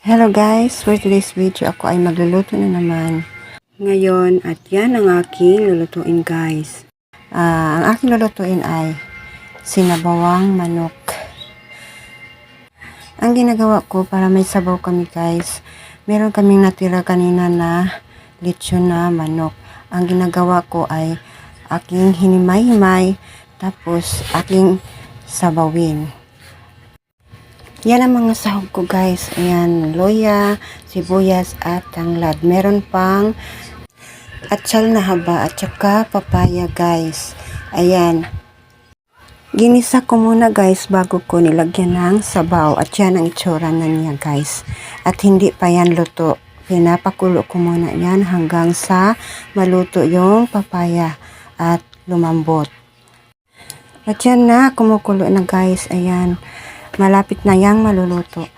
Hello guys, for today's video ako ay magluluto na naman ngayon at yan ang aking lulutuin guys. Ang aking lulutuin ay sinabawang manok. Ang ginagawa ko para may sabaw kami guys, meron kaming natira kanina na lechon na manok. Ang ginagawa ko ay aking hinimay-himay tapos aking sabawin. Yan ang mga sahog ko guys. Ayan, loya, sibuyas at tanglad. Meron pang atsal na haba at saka papaya guys. Ayan. Ginisa ko muna guys bago ko nilagyan ng sabaw. At yan ang itsura na niya guys. At hindi pa yan luto. Pinapakulo ko muna yan hanggang sa maluto yung papaya at lumambot. At yan na, kumukulo na guys. Ayan. Malapit na yang maluluto.